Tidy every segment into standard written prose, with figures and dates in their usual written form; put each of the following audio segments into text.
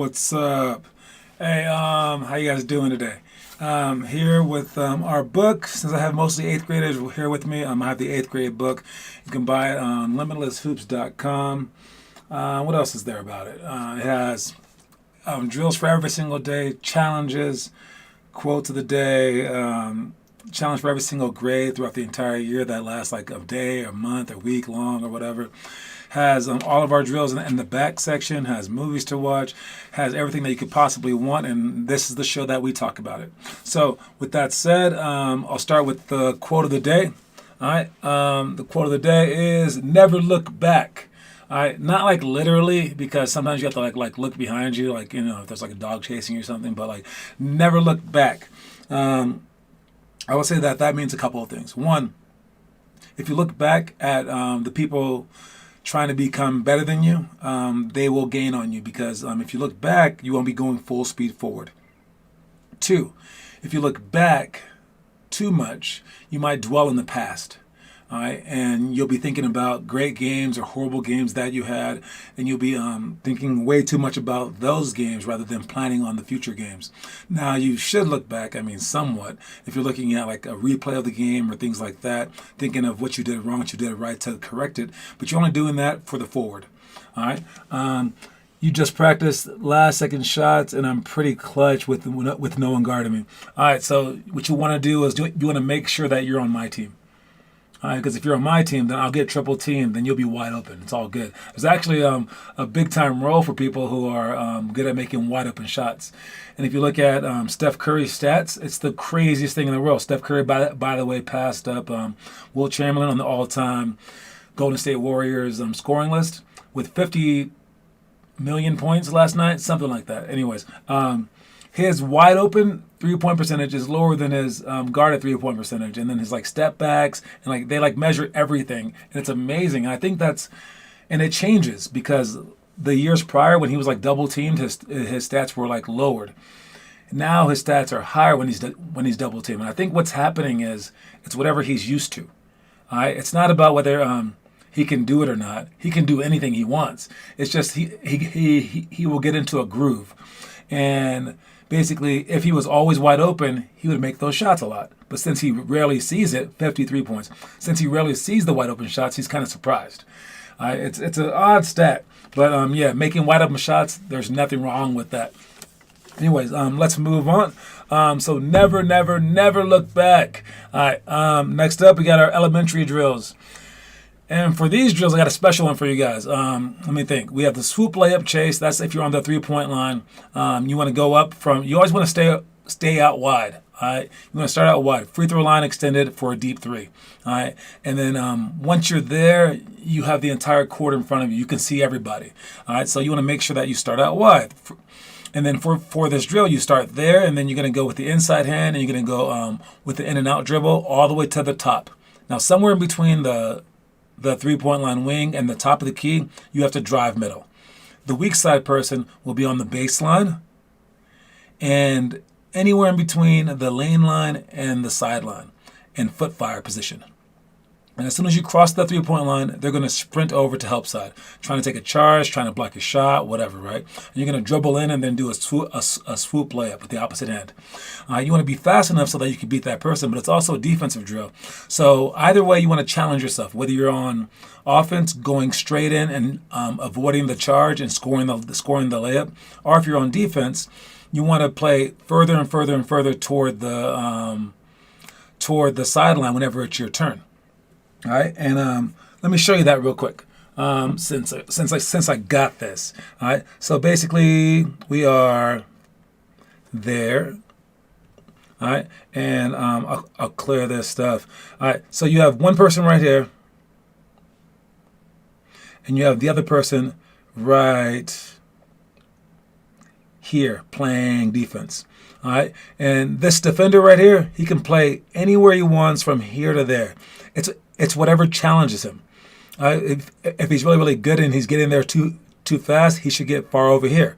What's up? Hey, how you guys doing today? Here with our book. Since I have mostly 8th graders here with me, I have the 8th grade book. You can buy it on limitlesshoops.com. What else is there about it? It has drills for every single day, challenges, quotes of the day, challenge for every single grade throughout the entire year that lasts like a day, a month, a week long, or whatever. Has all of our drills in the back section, has movies to watch, has everything that you could possibly want, and this is the show that we talk about it. So with that said, I'll start with the quote of the day. All right, the quote of the day is never look back. All right, not like literally, because sometimes you have to like look behind you, like, if there's like a dog chasing you or something, but like never look back. I would say that means a couple of things. One, if you look back at the people trying to become better than you, they will gain on you, because if you look back, you won't be going full speed forward. Two, if you look back too much, you might dwell in the past. All right, and you'll be thinking about great games or horrible games that you had, and you'll be thinking way too much about those games rather than planning on the future games. Now, you should look back, somewhat, if you're looking at like a replay of the game or things like that, thinking of what you did wrong, what you did right to correct it, but you're only doing that for the forward. All right. You just practiced last second shots, and I'm pretty clutch with no one guarding me. All right, so what you want to do is you want to make sure that you're on my team. Because if you're on my team, then I'll get triple teamed, then you'll be wide open. It's all good. There's actually a big time role for people who are good at making wide open shots. And if you look at Steph Curry's stats, it's the craziest thing in the world. Steph Curry, by the way, passed up Wilt Chamberlain on the all-time Golden State Warriors scoring list with 50 million points last night, something like that. Anyways, his wide open 3-point percentage is lower than his guarded 3-point percentage, and then his step backs and they measure everything, and it's amazing. And I think and it changes because the years prior when he was double teamed, his stats were lowered. Now his stats are higher when he's double teamed, and I think what's happening is it's whatever he's used to. All right, it's not about whether he can do it or not. He can do anything he wants. It's just he will get into a groove, and basically, if he was always wide open, he would make those shots a lot. But since he rarely sees it, 53 points. Since he rarely sees the wide open shots, he's kind of surprised. It's an odd stat. But making wide open shots, there's nothing wrong with that. Anyways, let's move on. So never, never, never look back. All right, next up, we got our elementary drills. And for these drills, I got a special one for you guys. Let me think. We have the swoop layup chase. That's if you're on the 3-point line. You want to go up you always want to stay out wide. All right. You want to start out wide. Free throw line extended for a deep three. All right. And then once you're there, you have the entire court in front of you. You can see everybody. All right. So you want to make sure that you start out wide. And then for this drill, you start there, and then you're going to go with the inside hand, and you're going to go with the in and out dribble all the way to the top. Now, somewhere in between the 3-point line wing and the top of the key, you have to drive middle. The weak side person will be on the baseline, and anywhere in between the lane line and the sideline in foot fire position. And as soon as you cross that 3-point line, they're going to sprint over to help side, trying to take a charge, trying to block a shot, whatever, right? And you're going to dribble in and then do a swoop layup with the opposite hand. You want to be fast enough so that you can beat that person, but it's also a defensive drill. So either way, you want to challenge yourself, whether you're on offense, going straight in and avoiding the charge and scoring the layup, or if you're on defense, you want to play further and further and further toward the sideline whenever it's your turn. All right, and let me show you that real quick. Since I got this. All right, so basically we are there. All right, and I'll clear this stuff. All right, so you have one person right here, and you have the other person right here playing defense. All right, and this defender right here, he can play anywhere he wants from here to there. It's whatever challenges him. If he's really, really good and he's getting there too fast, he should get far over here.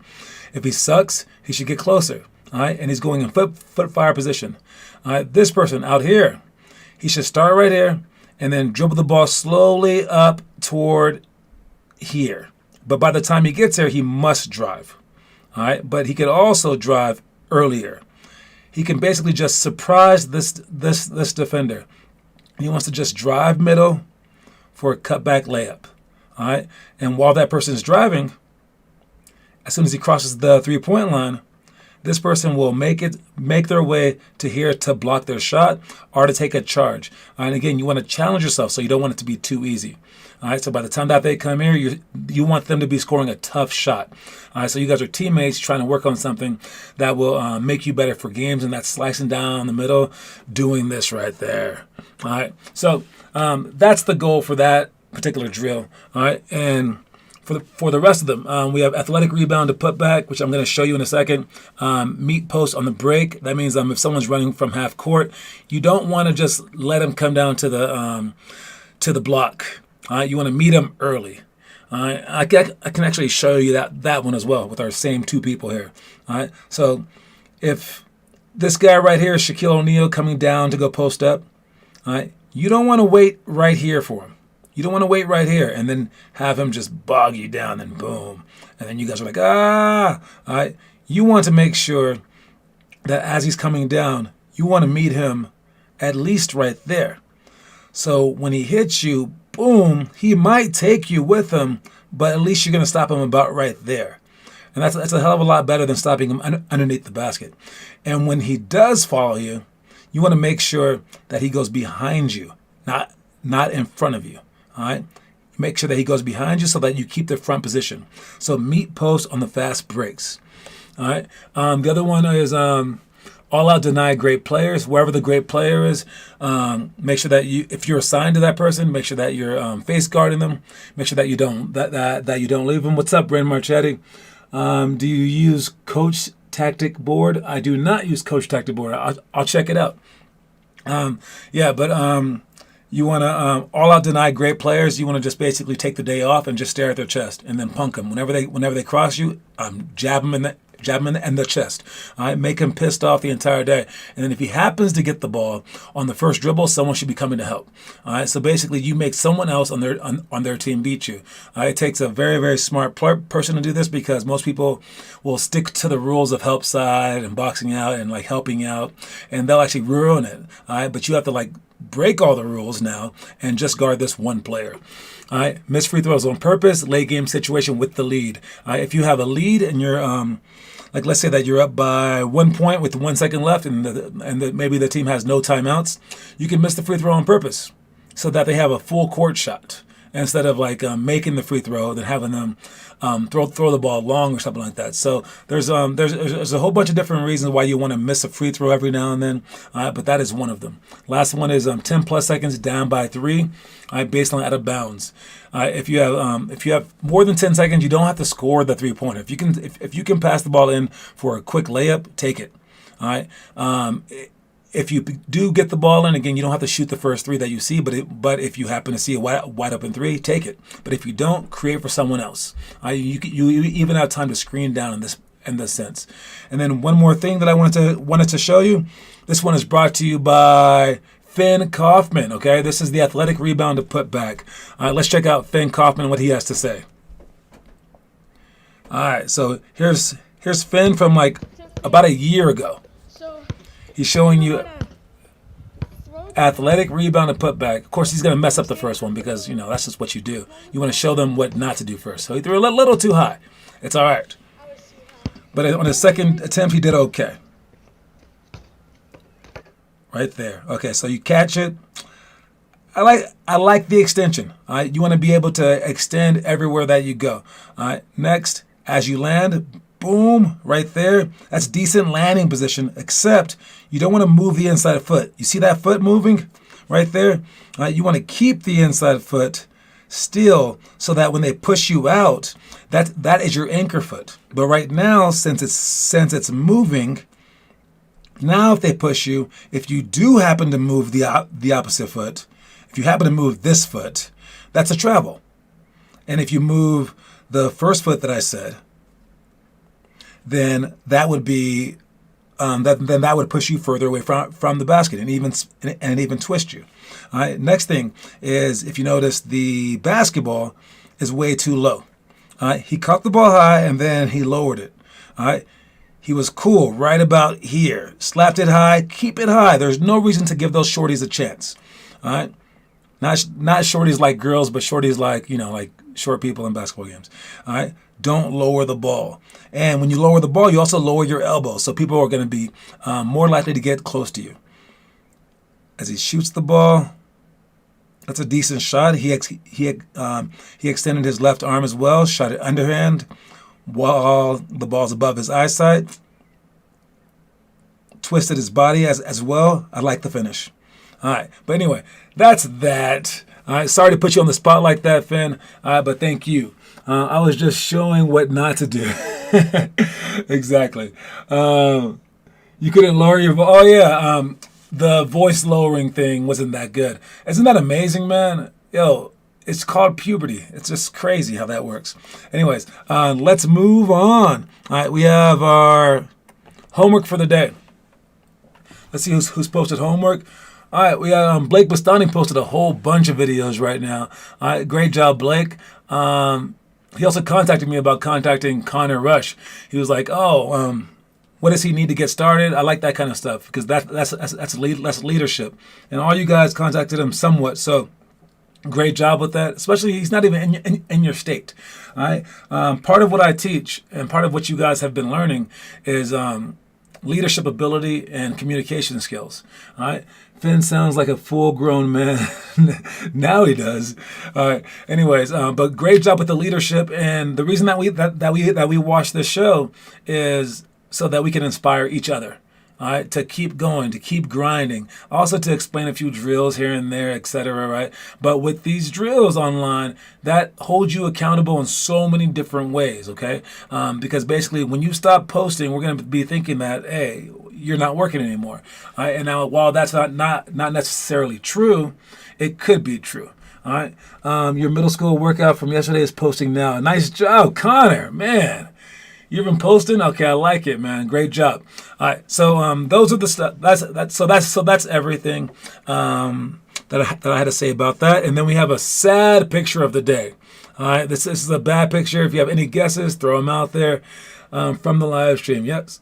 If he sucks, he should get closer. All right, and he's going in foot fire position. All right, this person out here, he should start right here and then dribble the ball slowly up toward here. But by the time he gets there, he must drive. All right, but he could also drive earlier. He can basically just surprise this defender. He wants to just drive middle for a cutback layup. All right, and while that person is driving, as soon as he crosses the 3-point line, this person will make their way to here to block their shot or to take a charge. And again, you want to challenge yourself, so you don't want it to be too easy. All right, so by the time that they come here, you want them to be scoring a tough shot. All right, so you guys are teammates trying to work on something that will make you better for games, and that's slicing down the middle, doing this right there. All right, so that's the goal for that particular drill. All right, and for the rest of them, we have athletic rebound to put back, which I'm going to show you in a second. Meet post on the break. That means if someone's running from half court, you don't want to just let them come down to the block. You want to meet them early. I can actually show you that one as well with our same two people here. All right. So if this guy right here is Shaquille O'Neal coming down to go post up, all right, you don't want to wait right here for him. You don't want to wait right here and then have him just bog you down and boom. And then you guys are like, All right. You want to make sure that as he's coming down, you want to meet him at least right there. So when he hits you, boom, he might take you with him, but at least you're going to stop him about right there. And that's a hell of a lot better than stopping him underneath the basket. And when he does follow you, you want to make sure that he goes behind you, not in front of you. All right? Make sure that he goes behind you so that you keep the front position. So meet post on the fast breaks. All right? The other one is all-out deny great players. Wherever the great player is, make sure that if you're assigned to that person, make sure that you're face guarding them. Make sure that you don't that you don't leave them. What's up, Brandon Marchetti? Do you use Coach Tactic Board? I do not use Coach Tactic Board. I'll check it out. You want to all-out deny great players. You want to just basically take the day off and just stare at their chest and then punk them. Whenever they cross you, jab them in the chest. All right, make him pissed off the entire day. And then if he happens to get the ball on the first dribble, someone should be coming to help. All right, so basically you make someone else on their team beat you. All right, it takes a very, very smart person to do this because most people will stick to the rules of help side and boxing out and like helping out, and they'll actually ruin it. All right, but you have to break all the rules now and just guard this one player. All right, miss free throws on purpose, late game situation with the lead. All right, if you have a lead and you're let's say that you're up by 1 point with 1 second left and maybe the team has no timeouts, you can miss the free throw on purpose so that they have a full court shot instead of making the free throw, then having them throw the ball long or something like that. So there's a whole bunch of different reasons why you want to miss a free throw every now and then, but that is one of them. Last one is 10 plus seconds down by 3, baseline out of bounds. If you have more than 10 seconds, you don't have to score the 3-pointer. If you can pass the ball in for a quick layup, take it. All right. If you do get the ball in, again, you don't have to shoot the first 3 that you see, but if you happen to see a wide open 3, take it. But if you don't, create for someone else. You even have time to screen down in this sense. And then one more thing that I wanted to show you. This one is brought to you by Finn Kaufman. Okay, this is the athletic rebound to put back. All right, let's check out Finn Kaufman and what he has to say. All right, so here's Finn from about a year ago. He's showing you athletic rebound and put back. Of course, he's going to mess up the first one because, that's just what you do. You want to show them what not to do first. So he threw a little too high. It's all right. But on his second attempt, he did okay. Right there. Okay, so you catch it. I like the extension. All right, you want to be able to extend everywhere that you go. All right, next, as you land, boom, right there. That's decent landing position, except you don't want to move the inside foot. You see that foot moving right there? All right, you want to keep the inside foot still so that when they push you out, that is your anchor foot. But right now, since it's moving, now if they push you, if you do happen to move the opposite foot, if you happen to move this foot, that's a travel. And if you move the first foot that I said, then that would be that would push you further away from the basket and even twist you. All right. Next thing is, if you notice, the basketball is way too low. All right. He caught the ball high and then he lowered it. All right. He was cool right about here. Slapped it high. Keep it high. There's no reason to give those shorties a chance. All right. Not shorties like girls, but shorties like, like short people in basketball games. All right. Don't lower the ball. And when you lower the ball, you also lower your elbow. So people are going to be more likely to get close to you. As he shoots the ball, that's a decent shot. He extended his left arm as well, shot it underhand while the ball's above his eyesight. Twisted his body as well. I like the finish. All right. But anyway, that's that. All right. Sorry to put you on the spot like that, Finn. But thank you. I was just showing what not to do. Exactly. You couldn't lower your voice. Oh, yeah. The voice lowering thing wasn't that good. Isn't that amazing, man? Yo, it's called puberty. It's just crazy how that works. Anyways, let's move on. All right. We have our homework for the day. Let's see who's posted homework. All right, we have Blake Bastani posted a whole bunch of videos right now. All right, great job, Blake. He also contacted me about contacting Connor Rush. He was like, "Oh, what does he need to get started?" I like that kind of stuff because that's leadership. And all you guys contacted him somewhat, so great job with that. Especially he's not even in your state. All right, part of what I teach and part of what you guys have been learning is leadership ability and communication skills. All right. Finn sounds like a full-grown man. Now he does. All right. Anyways, but great job with the leadership. And the reason that we watch this show is so that we can inspire each other. All right, to keep going, to keep grinding, also to explain a few drills here and there, etc. Right, but with these drills online, that holds you accountable in so many different ways. Okay, because basically, when you stop posting, we're going to be thinking that, hey, you're not working anymore. All right, and now while that's not necessarily true, it could be true. All right, your middle school workout from yesterday is posting now. Nice job, Connor. Man. You've been posting? Okay, I like it, man. Great job. All right, so those are the stuff. That's everything that I had to say about that. And then we have a sad picture of the day. All right, this is a bad picture. If you have any guesses, throw them out there from the live stream. Yes,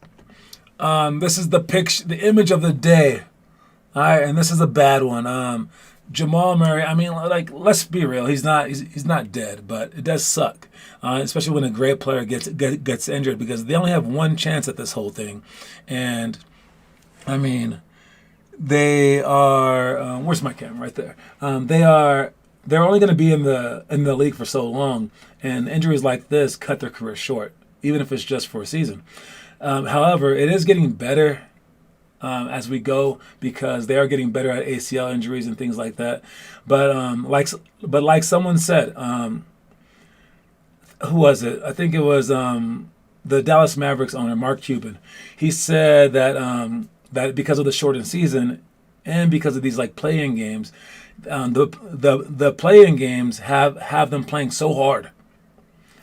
this is the picture, the image of the day. All right, and this is a bad one. Jamal Murray. I mean, like, let's be real. He's not dead, but it does suck. Especially when a great player gets injured because they only have one chance at this whole thing, and I mean, they are. Where's my camera? Right there. They're only going to be in the league for so long, and injuries like this cut their career short, even if it's just for a season. However, it is getting better as we go because they are getting better at ACL injuries and things like that. But like someone said. Who was it? I think it was the Dallas Mavericks owner, Mark Cuban. He said that because of the shortened season and because of these like play-in games, the play-in games have them playing so hard.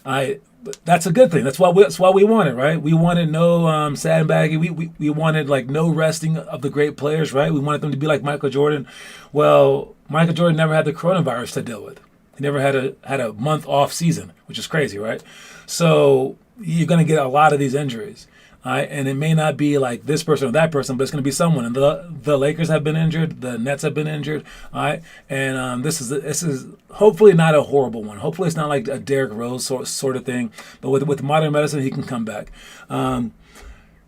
That's a good thing. That's why we want it, right? We wanted no sandbagging. We wanted like no resting of the great players, right? We wanted them to be like Michael Jordan. Well, Michael Jordan never had the coronavirus to deal with. He never had a month off season, which is crazy, right? So you're going to get a lot of these injuries, all right? And it may not be like this person or that person, but it's going to be someone. And the Lakers have been injured, the Nets have been injured, all right? And this is hopefully not a horrible one. Hopefully it's not like a Derrick Rose sort of thing. But with modern medicine, he can come back.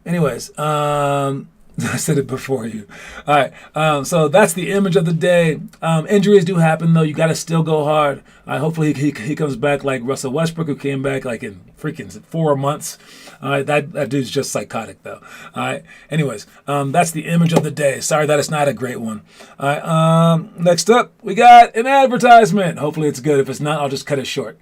Anyways. I said it before you. All right. So that's the image of the day. Injuries do happen, though. You got to still go hard. Hopefully he comes back like Russell Westbrook, who came back like in freaking 4 months. All right. That dude's just psychotic, though. All right. Anyways, that's the image of the day. Sorry that it's not a great one. All right. Next up, we got an advertisement. Hopefully it's good. If it's not, I'll just cut it short.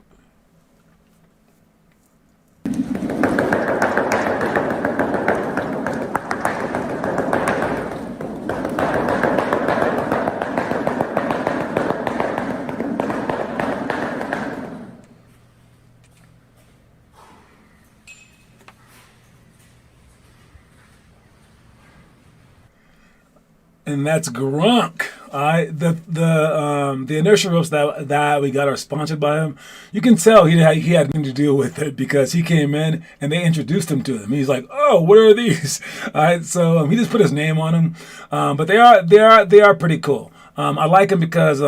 and that's Gronk. The inertia ropes that we got are sponsored by him. You can tell he had nothing to do with it because he came in and they introduced him to them. He's like, "Oh, what are these?" All right, so he just put his name on them, but they are pretty cool. I like them because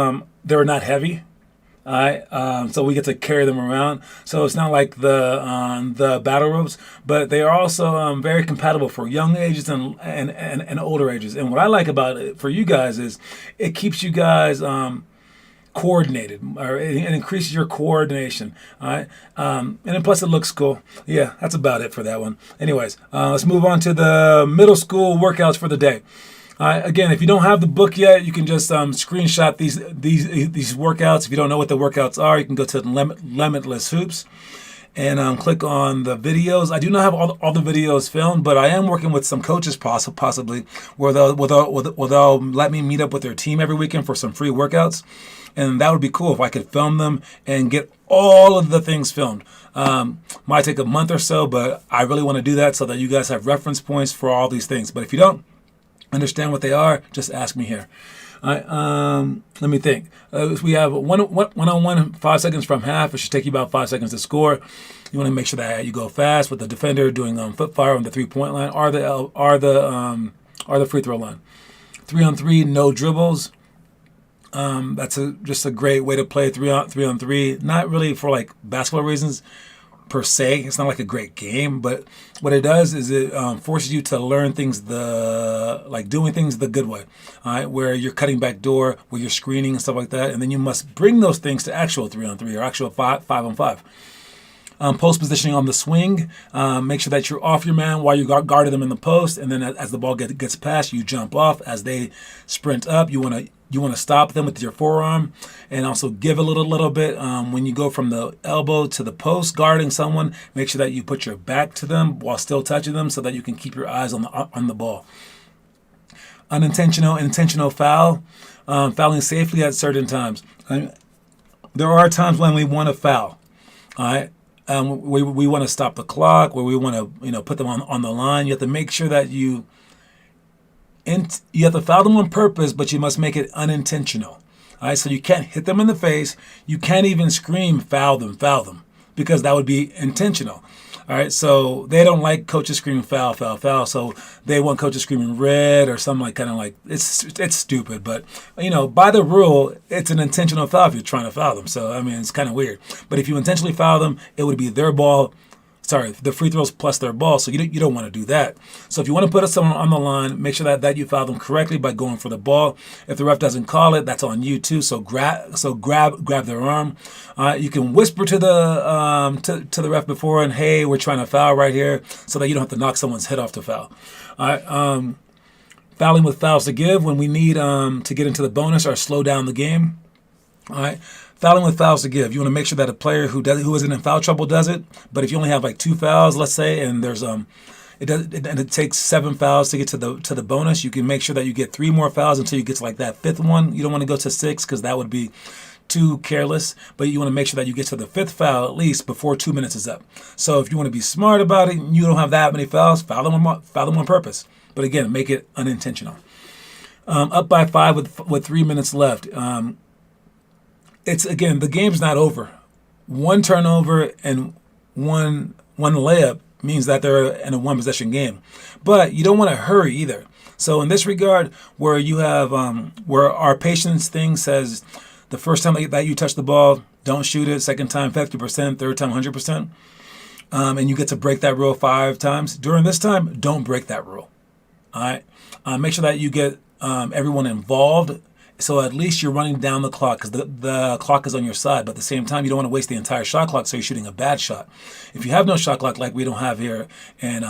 they're not heavy. All right, so we get to carry them around. So it's not like the battle ropes, but they are also very compatible for young ages and older ages. And what I like about it for you guys is it keeps you guys coordinated, or it increases your coordination. All right, and then plus it looks cool. Yeah, that's about it for that one. Anyways, let's move on to the middle school workouts for the day. Again, if you don't have the book yet, you can just screenshot these workouts. If you don't know what the workouts are, you can go to Limitless Hoops and click on the videos. I do not have all the videos filmed, but I am working with some coaches possibly where they'll let me meet up with their team every weekend for some free workouts. And that would be cool if I could film them and get all of the things filmed. Might take a month or so, but I really want to do that so that you guys have reference points for all these things. But if you don't understand what they are, just ask me here. All right, let me think. We have one-on-one, 5 seconds from half. It should take you about 5 seconds to score. You want to make sure that you go fast with the defender doing foot fire on the 3-point line or the free throw line. 3-on-3, no dribbles. That's just a great way to play 3-on-3. Not really for like basketball reasons per se. It's not like a great game, but what it does is it forces you to learn things doing things the good way. All right, where you're cutting back door, where you're screening and stuff like that, and then you must bring those things to actual 3-on-3 or actual 5-on-5. Post positioning on the swing. Make sure that you're off your man while you guarded them in the post, and then as the ball gets passed, you jump off. As they sprint up, you want to stop them with your forearm, and also give a little bit when you go from the elbow to the post guarding someone. Make sure that you put your back to them while still touching them, so that you can keep your eyes on the ball. Intentional foul. Fouling safely at certain times. There are times when we want to foul. All right. We want to stop the clock, where we want to put them on the line. You have to make sure that you have to foul them on purpose, but you must make it unintentional. All right, so you can't hit them in the face. You can't even scream foul them, because that would be intentional. All right, so they don't like coaches screaming foul. So they want coaches screaming red or something it's stupid. But by the rule, it's an intentional foul if you're trying to foul them. So I mean, it's kind of weird. But if you intentionally foul them, it would be their ball. Sorry, the free throws plus their ball, so you don't want to do that. So if you want to put someone on the line, make sure that you foul them correctly by going for the ball. If the ref doesn't call it, that's on you too. So grab their arm. You can whisper to the ref before, and hey, we're trying to foul right here, so that you don't have to knock someone's head off to foul. All right, fouling with fouls to give when we need to get into the bonus or slow down the game. All right. Fouling with fouls to give. You want to make sure that a player who isn't in foul trouble does it. But if you only have like 2 fouls, let's say, and there's it takes 7 fouls to get to the bonus, you can make sure that you get 3 more fouls until you get to like that 5th one. You don't want to go to 6 because that would be too careless. But you want to make sure that you get to the 5th foul at least before 2 minutes is up. So if you want to be smart about it, and you don't have that many fouls, foul them on purpose. But again, make it unintentional. Up by 5 with 3 minutes left. The game's not over. 1 turnover and one layup means that they're in a 1 possession game. But you don't want to hurry either. So in this regard, where you have where our patience thing says the first time that you touch the ball, don't shoot it. Second time, 50%. Third time, 100%. And you get to break that rule 5 times. During this time, don't break that rule. All right. Make sure that you get everyone involved. So at least you're running down the clock, because the clock is on your side. But at the same time, you don't want to waste the entire shot clock, so you're shooting a bad shot. If you have no shot clock like we don't have here in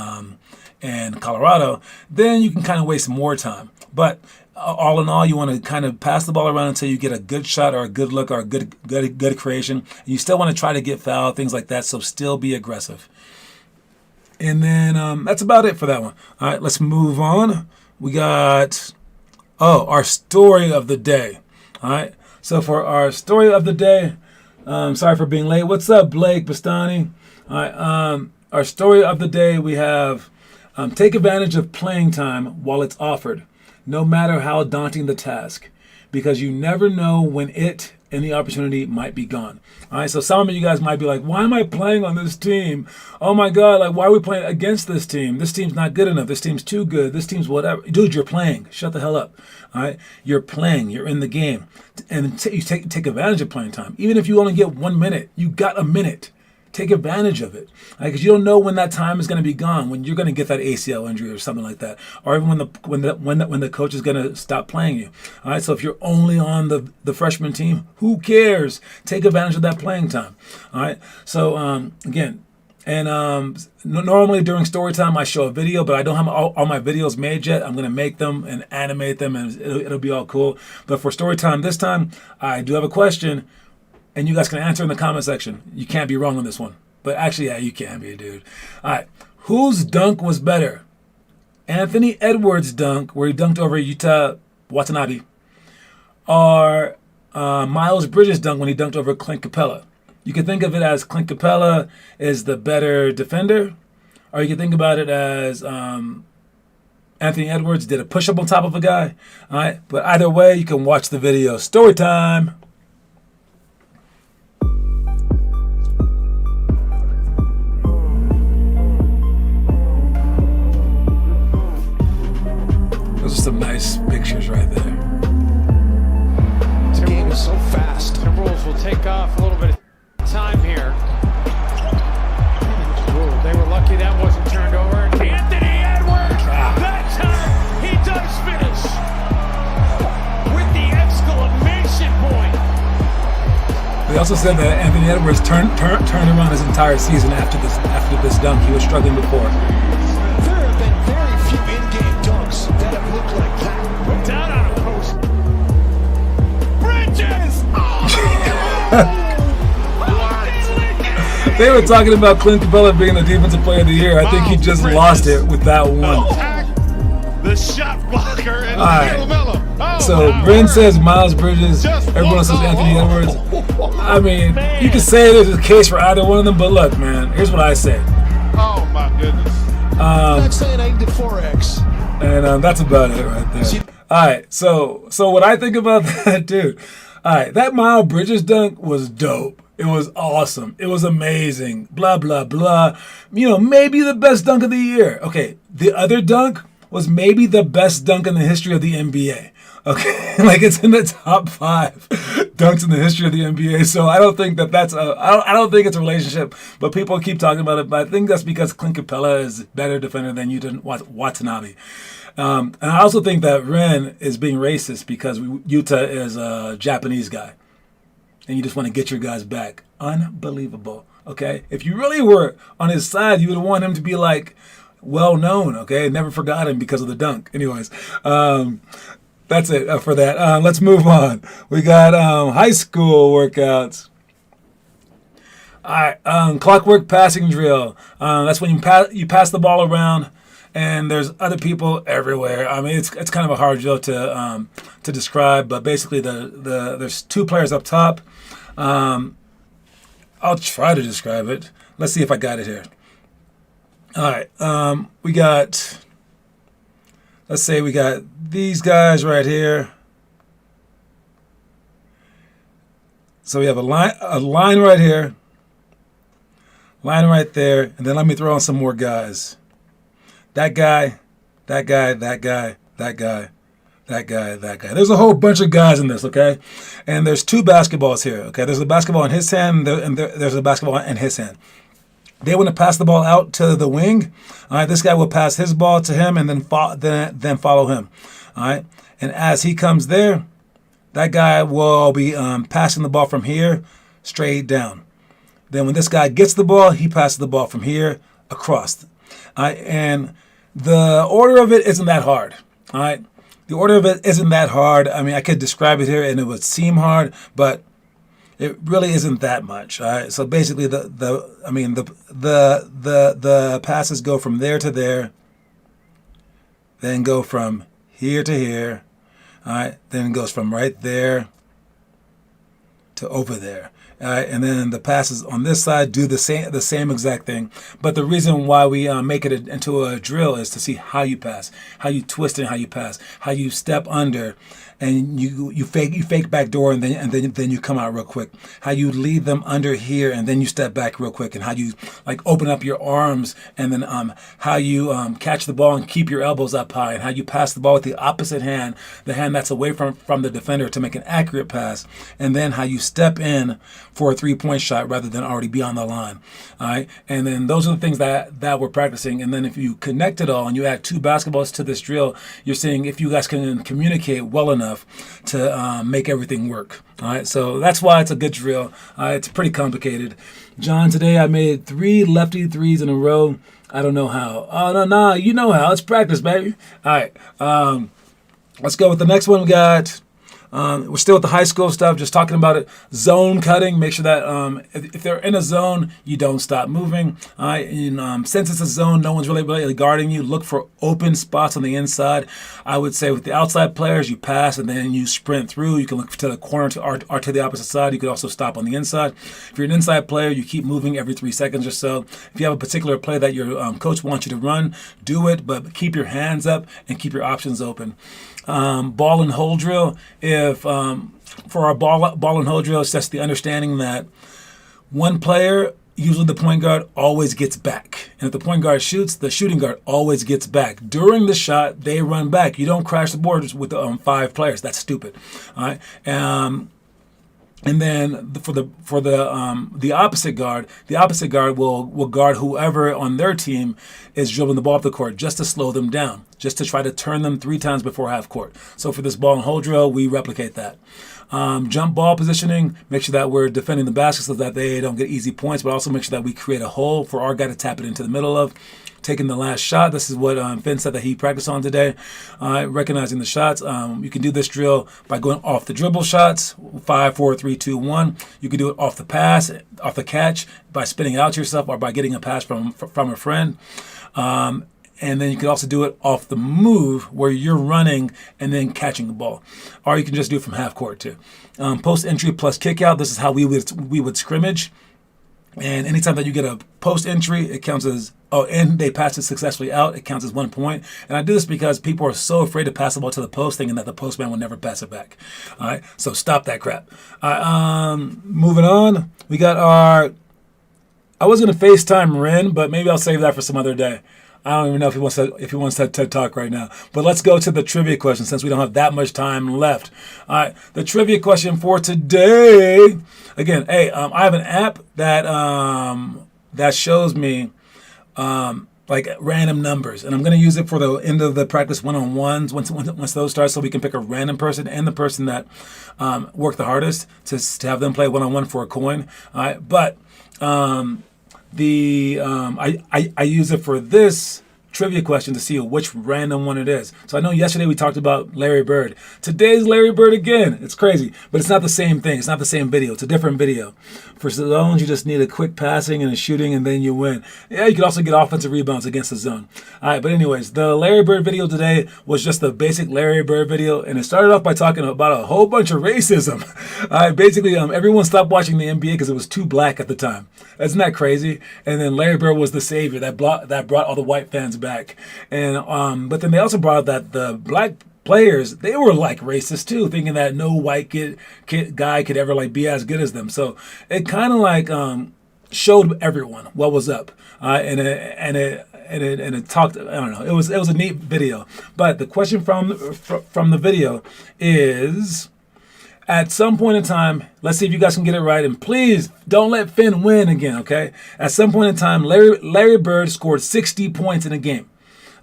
Colorado, then you can kind of waste more time. But all in all, you want to kind of pass the ball around until you get a good shot or a good look or a good creation. And you still want to try to get fouled, things like that, so still be aggressive. And then that's about it for that one. All right, let's move on. We got... our story of the day. All right. So for our story of the day, sorry for being late. What's up, Blake Bastani? All right. Our story of the day, we have take advantage of playing time while it's offered. no matter how daunting the task, because you never know when it and the opportunity might be gone. All right, so some of you guys might be like, why am I playing on this team? Oh my God, like, why are we playing against this team? This team's not good enough. This team's too good. This team's whatever. Dude, you're playing. Shut the hell up. All right, you're playing. You're in the game. And you take advantage of playing time. Even if you only get 1 minute, you got a minute. Take advantage of it, because you don't know when that time is going to be gone, when you're going to get that ACL injury or something like that, or even when the coach is going to stop playing you. All right, so if you're only on the freshman team, who cares? Take advantage of that playing time. All right, so again, and normally during story time I show a video, but I don't have all my videos made yet. I'm going to make them and animate them, and it'll be all cool. But for story time this time, I do have a question. And you guys can answer in the comment section. You can't be wrong on this one. But actually, yeah, you can be, dude. All right. Whose dunk was better? Anthony Edwards' dunk, where he dunked over Yuta Watanabe, or Miles Bridges' dunk when he dunked over Clint Capella? You can think of it as Clint Capella is the better defender, or you can think about it as Anthony Edwards did a push-up on top of a guy. All right. But either way, you can watch the video. Story time. Those are some nice pictures right there. The game is so fast. Timberwolves will take off a little bit of time here. Ooh, they were lucky that wasn't turned over. Anthony Edwards! That time he does finish with the exclamation point. They also said that Anthony Edwards turned around his entire season after this dunk. He was struggling before. There have been very few in-game dunks that have looked like that. Put down on a post. Bridges! They were talking about Clint Capella being the defensive player of the year. I think he just lost it with that one. The shot blocker and right. So Bryn says Miles Bridges. Everyone says Anthony Edwards. I mean, you can say there's a case for either one of them, but look, man, here's what I say. Oh my goodness. That's saying 8 to 4x. And that's about it right there. All right, so what I think about that, dude. All right, that Miles Bridges dunk was dope. It was awesome. It was amazing. Blah, blah, blah. You know, maybe the best dunk of the year. Okay, the other dunk was maybe the best dunk in the history of the NBA. Okay, like it's in the top 5 dunks in the history of the NBA. So I don't think that's I don't think it's a relationship, but people keep talking about it. But I think that's because Clint Capella is a better defender than Yuta Watanabe. And I also think that Ren is being racist because Yuta is a Japanese guy. And you just want to get your guys back. Unbelievable. Okay? If you really were on his side, you would want him to be like well known, okay? Never forgot him because of the dunk. Anyways, that's it for that. Let's move on. We got high school workouts. All right, clockwork passing drill. That's when you pass the ball around, and there's other people everywhere. I mean, it's kind of a hard drill to describe, but basically there's 2 players up top. I'll try to describe it. Let's see if I got it here. All right, we got. Let's say we got these guys right here. So we have a line right here, line right there, and then let me throw on some more guys. That guy, that guy, that guy, that guy, that guy, that guy. There's a whole bunch of guys in this, okay? And there's 2 basketballs here, okay? There's a basketball in his hand, and there's a basketball in his hand. They want to pass the ball out to the wing. All right, this guy will pass his ball to him and then follow him. All right, and as he comes there, that guy will be passing the ball from here straight down. Then when this guy gets the ball, he passes the ball from here across. All right, and the order of it isn't that hard. All right, the order of it isn't that hard. I mean, I could describe it here and it would seem hard, but it really isn't that much. All right. So basically, the passes go from there to there, then go from here to here. All right. Then it goes from right there to over there. And then the passes on this side do the same exact thing. But the reason why we make it into a drill is to see how you pass, how you twist and how you pass, how you step under, and you fake back door and then you come out real quick. How you lead them under here and then you step back real quick, and how you like open up your arms, and then how you catch the ball and keep your elbows up high, and how you pass the ball with the opposite hand, the hand that's away from the defender, to make an accurate pass, and then how you step in for a 3-point shot rather than already be on the line. All right, and then those are the things that we're practicing. And then if you connect it all and you add 2 basketballs to this drill, you're seeing if you guys can communicate well enough to make everything work. All right, so that's why it's a good drill. It's pretty complicated. John, today I made 3 lefty threes in a row. I don't know how. Oh, no, you know how. It's practice, baby. All right, let's go with the next one. We got, we're still with the high school stuff, just talking about it. Zone cutting. Make sure that if they're in a zone, you don't stop moving. All right, and, since it's a zone, no one's really guarding you. Look for open spots on the inside. I would say with the outside players, you pass and then you sprint through. You can look to the corner or to the opposite side. You could also stop on the inside. If you're an inside player, you keep moving every 3 seconds or so. If you have a particular play that your coach wants you to run, do it, but keep your hands up and keep your options open. Ball and hold drill. If for our ball and hold drill, it's just the understanding that one player, usually the point guard, always gets back. And if the point guard shoots, the shooting guard always gets back. During the shot, they run back. You don't crash the board with 5 players. That's stupid. All right. And then for the opposite guard will guard whoever on their team is dribbling the ball up the court, just to slow them down, just to try to turn them 3 times before half court. So for this ball and hold drill, we replicate that. Jump ball positioning, make sure that we're defending the basket so that they don't get easy points, but also make sure that we create a hole for our guy to tap it into the middle of. Taking the last shot. This is what Finn said that he practiced on today. Recognizing the shots. You can do this drill by going off the dribble shots, 5, 4, 3, 2, 1. You can do it off the pass, off the catch, by spinning out to yourself, or by getting a pass from a friend. And then you can also do it off the move, where you're running and then catching the ball. Or you can just do it from half court too. Post entry plus kick out. This is how we would scrimmage. And anytime that you get a post entry, it counts as, and they pass it successfully out, it counts as 1 point. And I do this because people are so afraid to pass the ball to the post, thinking that the postman will never pass it back. All right, so stop that crap. All right, moving on, we got I was going to FaceTime Ren, but maybe I'll save that for some other day. I don't even know if he wants to talk right now. But let's go to the trivia question, since we don't have that much time left. All right, the trivia question for today. Again, hey, I have an app that shows me like random numbers, and I'm going to use it for the end of the practice one-on-ones once those start, so we can pick a random person and the person that worked the hardest to have them play one-on-one for a coin. All right, but I use it for this trivia question to see which random one it is. So I know yesterday we talked about Larry Bird. Today's Larry Bird again. It's crazy, but it's not the same thing. It's not the same video. It's a different video. For zones, you just need a quick passing and a shooting, and then you win. Yeah, you can also get offensive rebounds against the zone. All right, but anyways, the Larry Bird video today was just the basic Larry Bird video, and it started off by talking about a whole bunch of racism. All right, basically, everyone stopped watching the NBA because it was too black at the time. Isn't that crazy? And then Larry Bird was the savior that brought all the white fans back. And but then they also brought up that the black players, they were like racist too, thinking that no white guy could ever like be as good as them. So it kind of like showed everyone what was up, and it talked. I don't know. It was a neat video. But the question from the video is, at some point in time, let's see if you guys can get it right, and please don't let Finn win again, okay? At some point in time, Larry Bird scored 60 points in a game.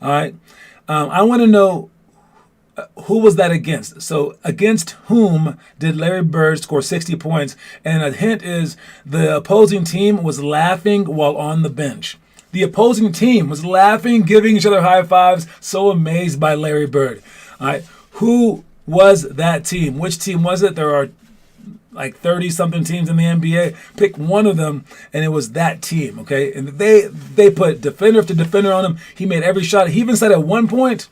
All right, I want to know who was that against. So against whom did Larry Bird score 60 points? And a hint is the opposing team was laughing while on the bench. The opposing team was laughing, giving each other high fives, so amazed by Larry Bird. All right, who was that team? Which team was it? There are like 30-something teams in the NBA. Pick one of them, and it was that team, okay? And they put defender after defender on him. He made every shot. He even said at one point,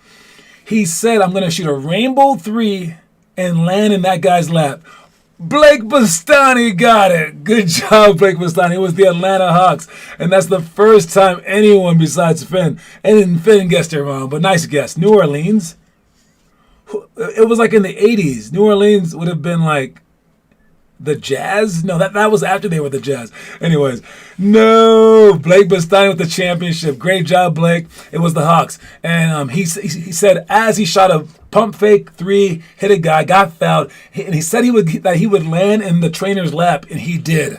he said, I'm going to shoot a rainbow 3 and land in that guy's lap. Blake Bastani got it. Good job, Blake Bastani. It was the Atlanta Hawks. And that's the first time anyone besides Finn. And Finn guessed it wrong, but nice guess. New Orleans? It was like in the 80s. New Orleans would have been like the Jazz? No, that was after they were the Jazz. Anyways, no. Blake Bastani with the championship. Great job, Blake. It was the Hawks. And he said as he shot a pump fake three, hit a guy, got fouled, and he said that he would land in the trainer's lap, and he did.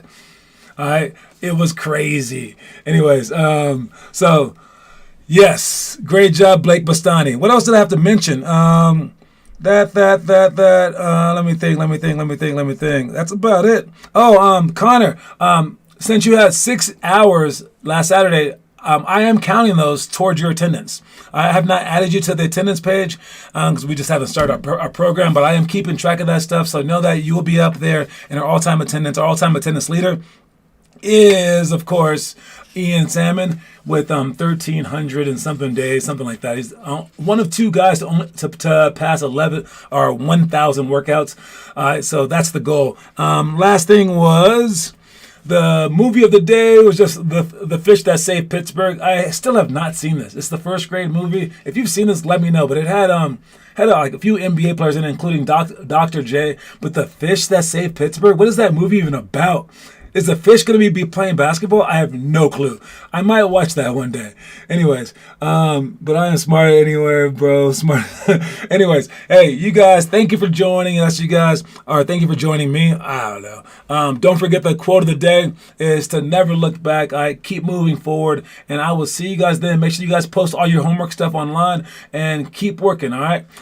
All right? It was crazy. Anyways, so, yes. Great job, Blake Bastani. What else did I have to mention? Let me think. That's about it. Oh, Connor, since you had 6 hours last Saturday, I am counting those towards your attendance. I have not added you to the attendance page because we just haven't started our program, but I am keeping track of that stuff. So know that you will be up there in our all-time attendance. Our all-time attendance leader is, of course, Ian Salmon with 1,300 and something days, something like that. He's one of two guys to pass 11 or 1,000 workouts. So that's the goal. Last thing was the movie of the day was just the Fish That Saved Pittsburgh. I still have not seen this. It's the first grade movie. If you've seen this, let me know. But it had like a few NBA players in it, including Dr. J. But the Fish That Saved Pittsburgh. What is that movie even about? Is the fish going to be playing basketball? I have no clue. I might watch that one day. Anyways, but I am smart anywhere, bro. Smart. Anyways, hey, you guys, thank you for joining us, you guys. Or thank you for joining me. I don't know. Don't forget the quote of the day is to never look back. I keep moving forward, and I will see you guys then. Make sure you guys post all your homework stuff online and keep working, all right?